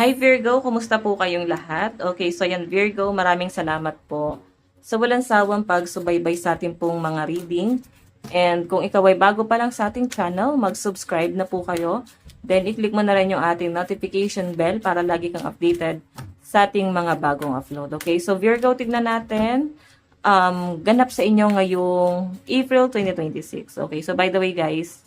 Hi Virgo, kumusta po kayong lahat? Okay, so yan Virgo, maraming salamat po sa walang sawang pagsubaybay sa ating pong mga reading. And kung ikaw ay bago pa lang sa ating channel, mag-subscribe na po kayo. Then i-click mo na rin yung ating notification bell para lagi kang updated sa ating mga bagong upload. Okay, so Virgo, tignan natin. Ganap sa inyo ngayong April 2026. Okay, so by the way guys,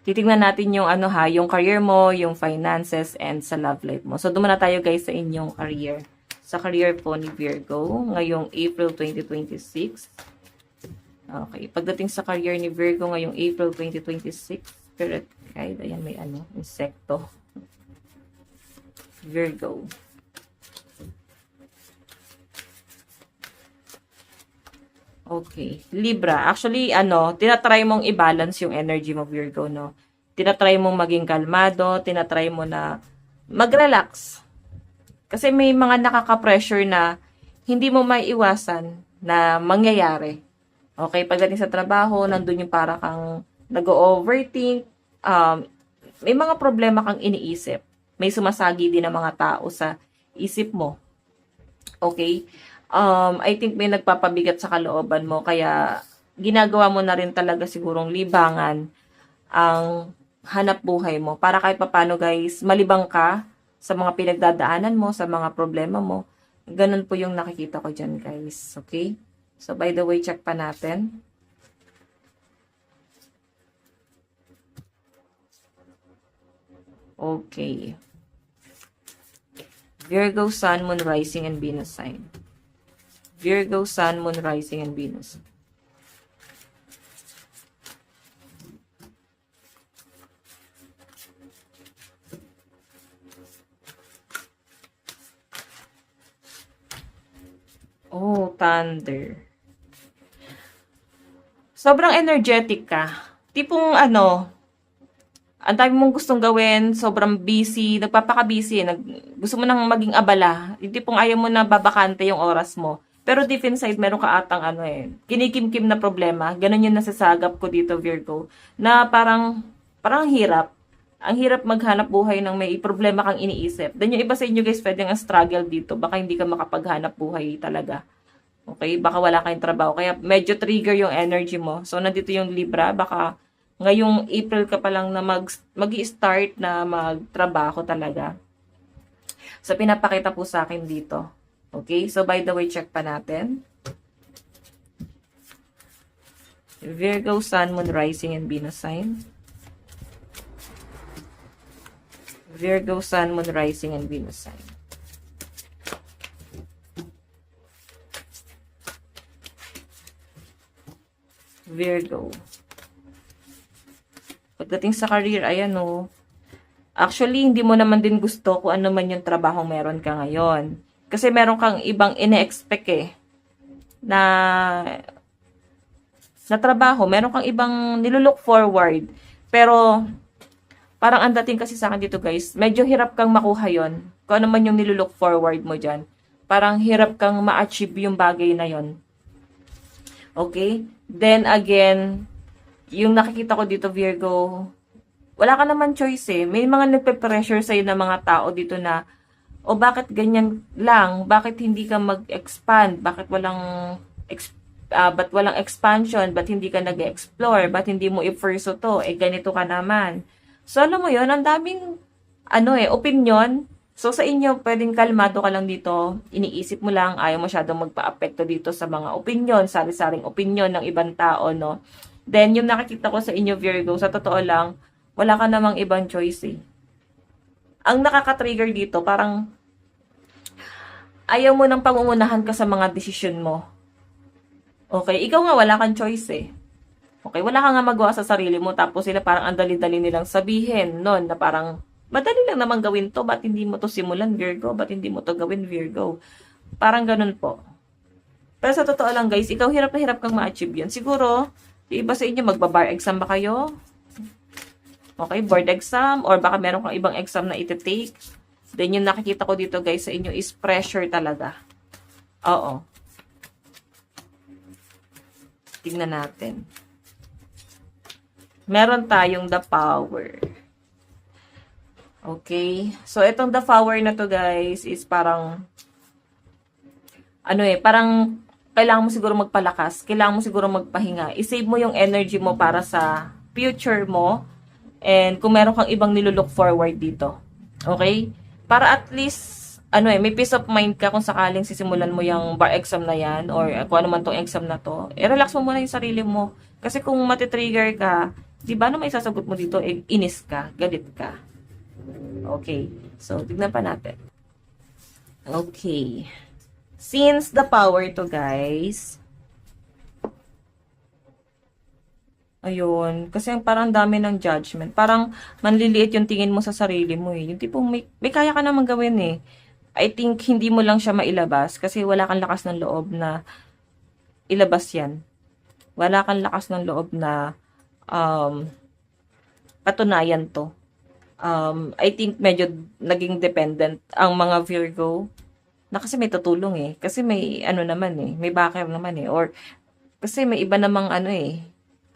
titingnan natin yung yung career mo, yung finances, and sa love life mo. So, duman na tayo guys sa inyong career. Sa career po ni Virgo, ngayong April 2026. Okay, pagdating sa career ni Virgo ngayong April 2026, Spirit Guide, ayan may insekto. Virgo. Okay. Libra. Actually, tinatry mong i-balance yung energy mo, Virgo, no? Tinatry mong maging kalmado, tinatry mo na mag-relax. Kasi may mga nakaka-pressure na hindi mo maiiwasan na mangyayari. Okay, pagdating sa trabaho, nandun yung para kang nag-overthink, may mga problema kang iniisip. May sumasagi din ng mga tao sa isip mo. Okay? I think may nagpapabigat sa kalooban mo, kaya ginagawa mo na rin talaga sigurong libangan ang hanap buhay mo para kahit papano guys, malibang ka sa mga pinagdadaanan mo, sa mga problema mo. Ganun po yung nakikita ko dyan guys. Okay? So by the way, check pa natin. Okay. Virgo, Sun, Moon, Rising, and Venus sign. Virgo, Sun, Moon, Rising, and Venus. Oh, Thunder. Sobrang energetic ka. Tipong ang dami mong gustong gawin, sobrang busy, nagpapaka-busy, gusto mo nang maging abala. Yung tipong ayaw mo na babakante yung oras mo. Pero deep inside, meron ka atang kinikimkim na problema. Ganun yung nasasagap ko dito, Virgo. Na parang hirap. Ang hirap maghanap buhay ng may problema kang iniisip. Then yung iba sa inyo guys, pwede nga struggle dito. Baka hindi ka makapaghanap buhay talaga. Okay? Baka wala kayong trabaho. Kaya medyo trigger yung energy mo. So, nandito yung Libra. Baka ngayong April ka pa lang na mag-i-start na magtrabaho talaga. So, pinapakita po sa akin dito. Okay? So, by the way, check pa natin. Virgo, Sun, Moon, Rising, and Venus sign. Virgo, Sun, Moon, Rising, and Venus sign. Virgo. Pagdating sa career, ayan o. Actually, hindi mo naman din gusto kung ano man yung trabaho meron ka ngayon. Kasi meron kang ibang ine-expect na trabaho. Meron kang ibang nilulook forward. Pero, parang ang dating kasi sa akin dito guys, medyo hirap kang makuha yon. Kung ano man yung nilulook forward mo dyan. Parang hirap kang ma-achieve yung bagay na yon. Okay? Then again, yung nakikita ko dito, Virgo, wala ka naman choice eh. May mga nagpe-pressure sa'yo na mga tao dito na, o bakit ganyan lang? Bakit hindi ka mag-expand? Bakit ba't walang expansion? Ba't hindi ka nag-explore? Ba't hindi mo i-pursue to? Eh, ganito ka naman. So, alam mo yon, ang daming, opinion. So, sa inyo, pwedeng kalmado ka lang dito. Iniisip mo lang, ayaw masyadong magpa-apekto dito sa mga opinion, sari-saring opinion ng ibang tao, no? Then, yung nakikita ko sa inyo, Virgo, sa totoo lang, wala ka namang ibang choice eh. Ang nakaka-trigger dito, parang ayaw mo nang pangungunahan ka sa mga desisyon mo. Okay, ikaw nga wala kang choice eh. Okay, wala ka nga magawa sa sarili mo, tapos sila parang ang dali-dali nilang sabihin nun, na parang, madali lang naman gawin to, ba't hindi mo to simulan, Virgo? Ba't hindi mo to gawin, Virgo? Parang ganun po. Pero sa totoo lang guys, ikaw hirap na hirap kang ma-achieve yun. Siguro, yung iba sa inyo, magbabar exam ba kayo? Okay, board exam, or baka meron kang ibang exam na iti-take. Then yung nakikita ko dito guys sa inyo is pressure talaga. Oo. Tingnan natin. Meron tayong the power. Okay? So, itong the flower na to, guys, is parang, parang kailangan mo siguro magpalakas, kailangan mo siguro magpahinga. I-save mo yung energy mo para sa future mo, and kung meron kang ibang nilulook forward dito. Okay? Para at least, may peace of mind ka kung sakaling sisimulan mo yung bar exam na yan, or kung ano man tong exam na to, relax mo muna yung sarili mo. Kasi kung matitrigger ka, di ba may sasagot mo dito, inis ka, galit ka. Okay. So, tignan pa natin. Okay. Since the power to, guys, ayun, kasi parang dami ng judgment. Parang manliliit yung tingin mo sa sarili mo eh. Yung tipong may kaya ka naman gawin eh. I think hindi mo lang siya mailabas kasi wala kang lakas ng loob na ilabas yan. Wala kang lakas ng loob na patunayan to. I think medyo naging dependent ang mga Virgo na kasi may tutulong eh. Kasi may naman eh, may backer naman eh. Or kasi may iba namang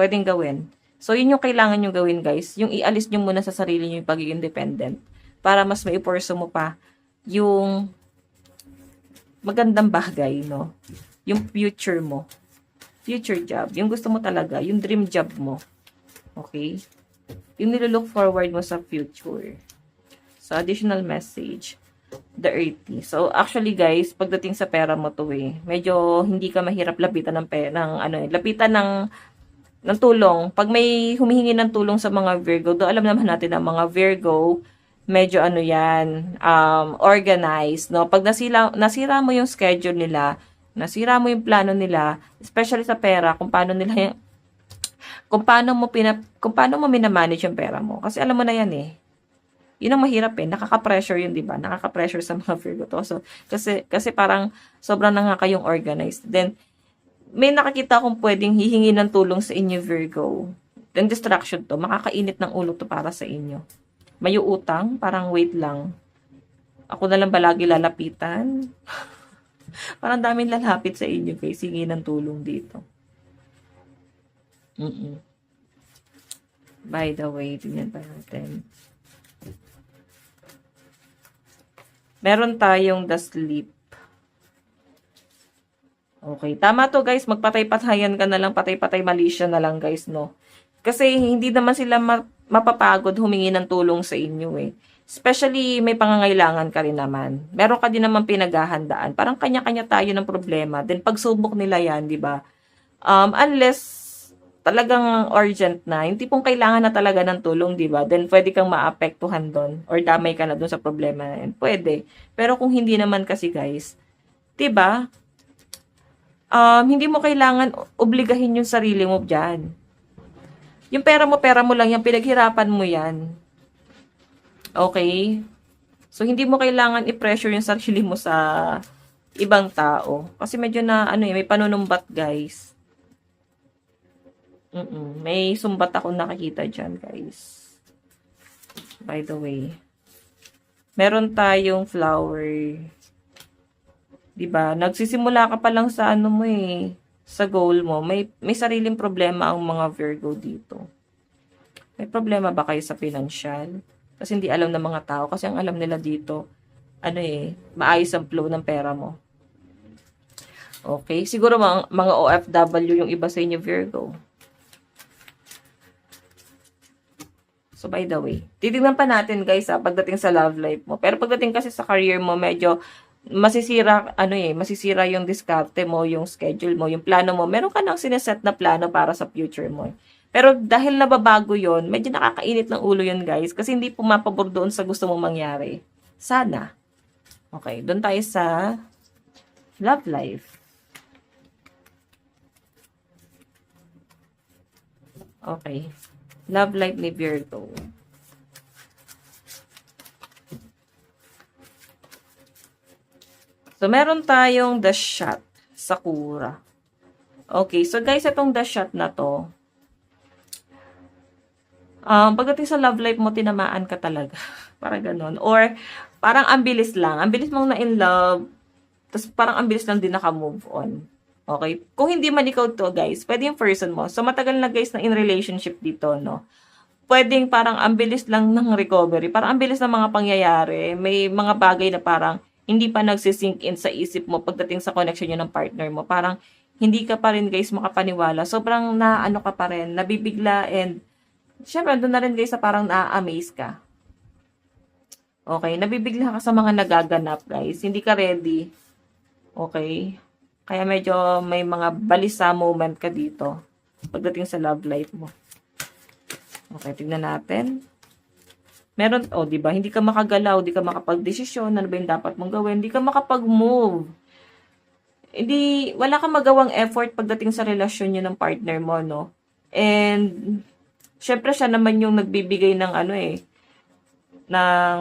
pwedeng gawin. So, yun yung kailangan nyo gawin, guys. Yung ialis nyo muna sa sarili nyo yung pagiging dependent para mas maiporso mo pa yung magandang bagay, no? Yung future mo. Future job. Yung gusto mo talaga. Yung dream job mo. Okay? Yung nilolook forward mo sa future. So, additional message. The earthy. So, actually guys, pagdating sa pera mo to medyo hindi ka mahirap lapitan ng lapitan ng tulong. Pag may humihingi ng tulong sa mga Virgo, do alam naman natin na mga Virgo, medyo yan, organized, no? Pag nasira mo yung schedule nila, nasira mo yung plano nila, especially sa pera, kung paano mo minamanage yung pera mo. Kasi alam mo na yan eh. Yun ang mahirap eh. Nakaka-pressure yun, di ba? Nakaka-pressure sa mga Virgo to. So, kasi parang sobrang na nga kayong organized. Then, may nakakita akong pwedeng hihingi ng tulong sa inyo, Virgo. Then, distraction to. Makakainit ng ulo to para sa inyo. May utang, parang wait lang. Ako na lang ba lagi lalapitan? Parang daming lalapit sa inyo, guys. Hingi ng tulong dito. By the way, tingnan pa natin. Meron tayong the sleep. Okay. Tama to, guys. Magpatay-patayan ka na lang. Patay-patay malisya na lang, guys, no? Kasi hindi naman sila mapapagod humingi ng tulong sa inyo eh. Especially may pangangailangan ka rin naman. Meron ka din naman pinaghahandaan. Parang kanya-kanya tayo ng problema. Then pagsubok nila yan, di ba? Unless talagang urgent na, yung tipong kailangan na talaga ng tulong, di ba? Then pwede kang maapektuhan doon or damay ka na doon sa problema na yan. Pwede. Pero kung hindi naman kasi, guys, di ba? Hindi mo kailangan obligahin yung sarili mo dyan. Yung pera mo lang yan, pinaghirapan mo yan. Okay? So, hindi mo kailangan i-pressure yung sarili mo sa ibang tao. Kasi medyo na, may panunumbat, guys. May sumbat ako nakikita dyan, guys. By the way. Meron tayong flower. Diba? Nagsisimula ka pa lang sa sa goal mo. May sariling problema ang mga Virgo dito. May problema ba kayo sa financial? Kasi hindi alam ng mga tao. Kasi ang alam nila dito, maayos ang flow ng pera mo. Okay? Siguro mga OFW yung iba sa inyo, Virgo. So, by the way, titignan pa natin, guys, pagdating sa love life mo. Pero pagdating kasi sa career mo, medyo masisira, masisira yung diskarte mo, yung schedule mo, yung plano mo. Meron ka nang sineset na plano para sa future mo. Pero dahil nababago yon, medyo nakakainit ng ulo yon, guys, kasi hindi pumapabor doon sa gusto mong mangyari. Sana. Okay, doon tayo sa love life. Okay. Love life ni Virgo. So, meron tayong the shot, Sakura. Okay, so guys, itong the shot na to, pagdating sa love life mo, tinamaan ka talaga. Parang ganon. Or, parang ang bilis lang. Ang bilis mong na-in love, tapos parang ang bilis lang din naka-move on. Okay? Kung hindi man ikaw to, guys, pwede yung person mo. So, matagal na, guys, na in relationship dito, no? puwedeng parang ang bilis lang ng recovery, parang ang bilis ng mga pangyayari. May mga bagay na parang hindi pa nagsi-sink in sa isip mo pagdating sa connection niyo ng partner mo. Parang hindi ka pa rin guys makapaniwala. Sobrang naano ka pa rin, nabibigla and syempre do'n na rin guys sa parang naa-amaze ka. Okay, nabibigla ka sa mga nagaganap guys, hindi ka ready. Okay? Kaya medyo may mga balisa moment ka dito pagdating sa love life mo. Okay, tignan natin. Meron, oh, di ba? Hindi ka makagalaw, hindi ka makapagdesisyon, ano ba yung dapat mong gawin? Hindi ka makapag-move. Hindi, wala kang magawang effort pagdating sa relasyon niyo ng partner mo, no? And, syempre siya naman yung nagbibigay ng ano ng,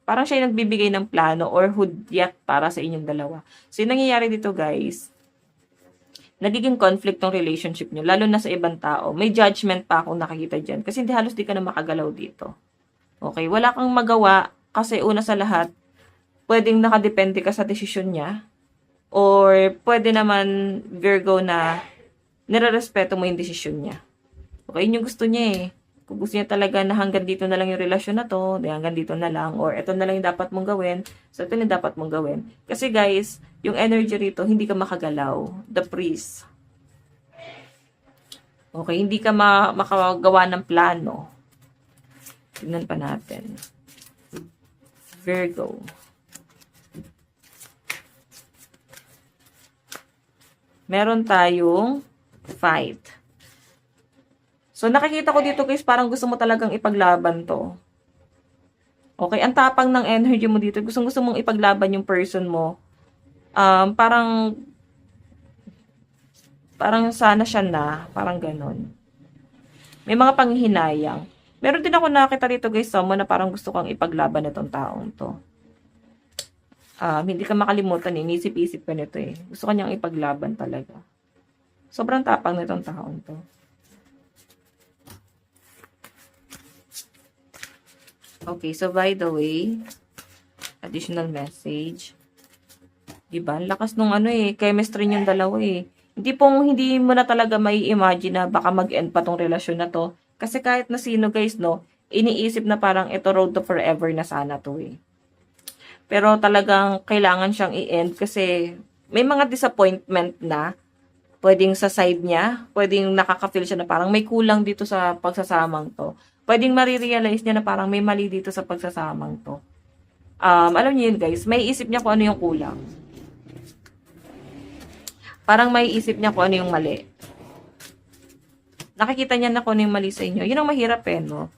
parang siya yung nagbibigay ng plano or hudyat para sa inyong dalawa. So, yung nangyayari dito, guys, nagiging conflict ng relationship nyo, lalo na sa ibang tao. May judgment pa akong nakikita dyan. Kasi hindi halos di ka na makagalaw dito. Okay, wala kang magawa kasi una sa lahat, pwedeng nakadepende ka sa desisyon niya. Or pwede naman, Virgo, na nirerespeto mo yung desisyon niya. Okay, yun yung gusto niya Kung gusto niya talaga na hanggang dito na lang yung relasyon na to, hanggang dito na lang, or ito na lang yung dapat mong gawin, so ito yung dapat mong gawin. Kasi guys, yung energy rito, hindi ka makagalaw. The priest. Okay, hindi ka makagawa ng plano. Tignan pa natin. Virgo. Meron tayong fight. So, nakikita ko dito guys, parang gusto mo talagang ipaglaban to. Okay, ang tapang ng energy mo dito. Gusto mong ipaglaban yung person mo. Parang sana siya na. Parang ganon. May mga panghihinayang. Meron din ako nakita dito guys, someone na parang gusto kang ipaglaban itong taong to. Hindi ka makalimutan inisip-isip ka nito Gusto kanyang ipaglaban talaga. Sobrang tapang nitong taong to. Okay, so by the way, additional message. Diba? Lakas nung chemistry niyong dalawa hindi mo na talaga may imagine na baka mag-end pa tong relasyon na to. Kasi kahit na sino guys, no, iniisip na parang ito road to forever na sana to Pero talagang kailangan siyang i-end kasi may mga disappointment na pwedeng sa side niya, pwedeng nakaka-feel siya na parang may kulang dito sa pagsasamang to. Pwedeng marirealize niya na parang may mali dito sa pagsasamang to. Alam niyo yun guys, may isip niya kung ano yung kulang. Parang may isip niya kung ano yung mali. Nakikita niya na kung ano yung mali sa inyo. Yun ang mahirap no?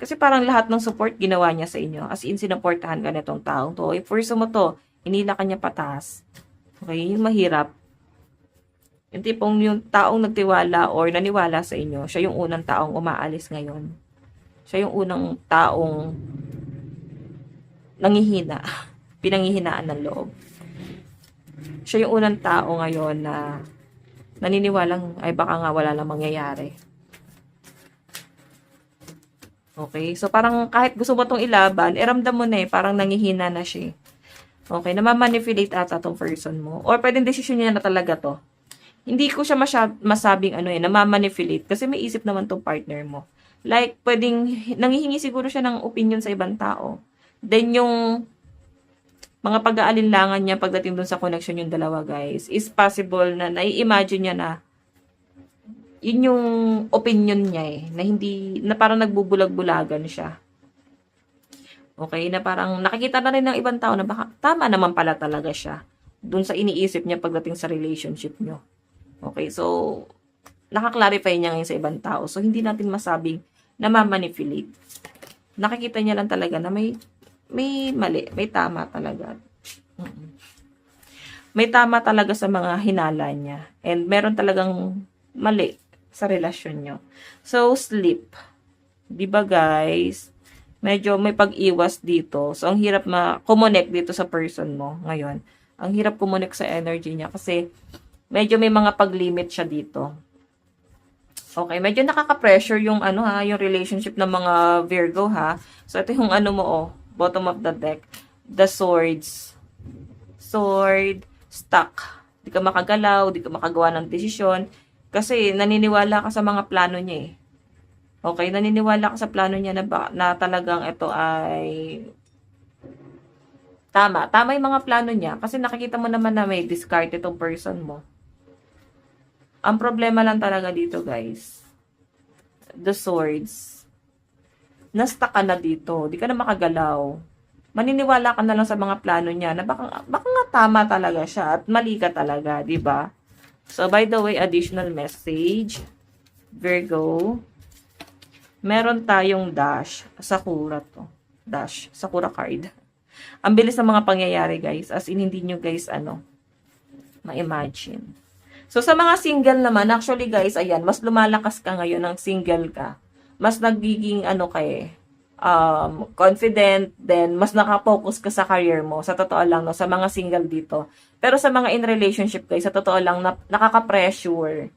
Kasi parang lahat ng support ginawa niya sa inyo. As in, sinuportahan ka nitong taong to. If first mo to, hinila ka niya pataas. Okay, yung mahirap. Yung tipong yung taong nagtiwala or naniwala sa inyo, siya yung unang taong umaalis ngayon. Siya yung unang taong nangihina, pinanghihinaan ng loob. Siya yung unang tao ngayon na naniniwalang ay baka nga wala lang mangyayari. Okay, so parang kahit gusto mo itong ilaban, ramdam mo na parang nangihina na siya. Okay, namamanipulate ata tong person mo. Or pwedeng desisyon niya na talaga to. Hindi ko siya masabing namamanipulate kasi may isip naman tong partner mo. Like, pwedeng nanghihingi siguro siya ng opinion sa ibang tao. Then, yung mga pag-aalinlangan niya pagdating dun sa connection yung dalawa, guys, is possible na nai-imagine niya na yun yung opinion niya na parang nagbubulag-bulagan siya. Okay, na parang nakikita na rin ng ibang tao na baka tama naman pala talaga siya dun sa iniisip niya pagdating sa relationship niyo. Okay, so nakaklarify niya ngayon sa ibang tao. So, hindi natin masabing namamanipulate. Nakikita niya lang talaga na may mali, may tama talaga. May tama talaga sa mga hinala niya. And meron talagang mali sa relasyon nyo. So, sleep. Diba guys? Medyo may pag-iwas dito. So, ang hirap ma-connect dito sa person mo ngayon. Ang hirap connect sa energy niya kasi medyo may mga pag-limit siya dito. Okay, medyo nakaka-pressure yung yung relationship ng mga Virgo So ito yung bottom of the deck, the swords. Sword, stuck. Di ka makagalaw, di ka makagawa ng desisyon kasi naniniwala ka sa mga plano niya Okay, naniniwala ka sa plano niya na talagang ito ay tama. Tama yung mga plano niya. Kasi nakikita mo naman na may discard itong person mo. Ang problema lang talaga dito, guys, the swords. Nasta ka na dito. Di ka na makagalaw. Maniniwala ka na lang sa mga plano niya na baka nga tama talaga siya at mali ka talaga, di ba? So, by the way, additional message. Virgo. Meron tayong dash. Sakura to. Dash. Sakura card. Ang bilis ng mga pangyayari, guys. As in, hindi nyo, guys, ma-imagine. So, sa mga single naman, actually, guys, ayan, mas lumalakas ka ngayon ng single ka. Mas nagiging, confident, then mas nakapokus ka sa career mo. Sa totoo lang, no, sa mga single dito. Pero sa mga in relationship, guys, sa totoo lang, nakaka-pressure.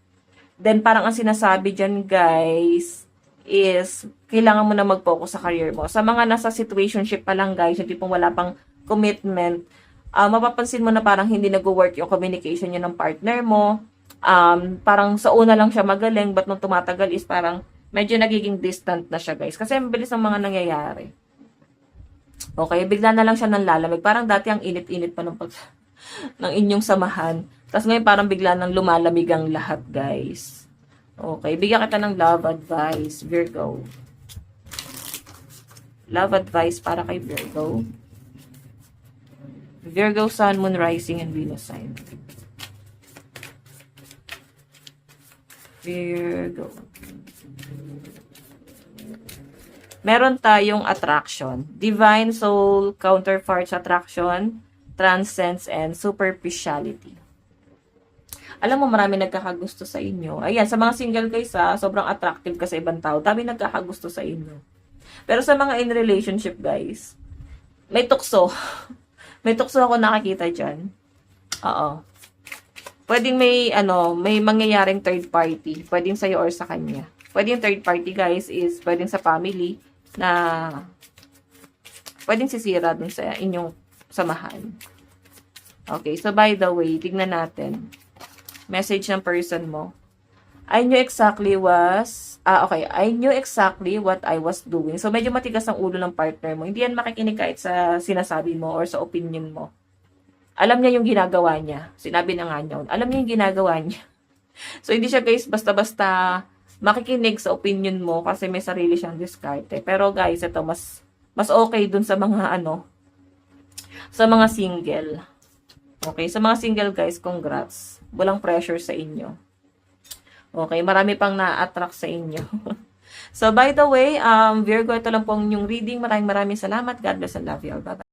Then, parang ang sinasabi dyan, guys, is kailangan mo na mag-focus sa career mo. Sa mga nasa situationship pa lang, guys, yung tipong wala pang commitment, mapapansin mo na parang hindi nag-work yung communication nyo ng partner mo. Parang sa una lang siya magaling, but nung tumatagal is parang medyo nagiging distant na siya, guys. Kasi ang bilis ng mga nangyayari. Okay, bigla na lang siya nanlalamig. Parang dati ang init-init pa ng ng inyong samahan. Tapos ngayon parang bigla nang lumalamig ang lahat, guys. Okay, bigyan kita ng love advice, Virgo. Love advice para kay Virgo. Virgo, Sun, Moon, Rising, and Venus sign. Virgo. Meron tayong attraction. Divine Soul, Counterparts Attraction, Transcends, and Superficiality. Alam mo, marami nagkakagusto sa inyo. Ayan, sa mga single guys, sobrang attractive ka sa ibang tao. Dami nagkakagusto sa inyo. Pero sa mga in relationship, guys, may tukso. May tukso ako nakakita dyan. Oo. Pwedeng may mangyayaring third party. Pwedeng sa'yo or sa kanya. Pwedeng third party, guys, is pwedeng sa family na pwedeng sisira dun sa inyong samahan. Okay, so by the way, tignan natin. Message ng person mo. I knew exactly what I was doing. So, medyo matigas ang ulo ng partner mo. Hindi yan makikinig kahit sa sinasabi mo or sa opinion mo. Alam niya yung ginagawa niya. Sinabi na nga niya. Alam niya yung ginagawa niya. So, hindi siya, guys, basta-basta makikinig sa opinion mo kasi may sarili siyang diskarte. Pero, guys, ito, mas okay dun sa mga, sa mga single. Okay, sa mga single, guys, congrats. Walang pressure sa inyo. Okay, marami pang na-attract sa inyo. So, by the way, Virgo, ito lang pong yung reading. Maraming salamat. God bless and love you all. Bye-bye.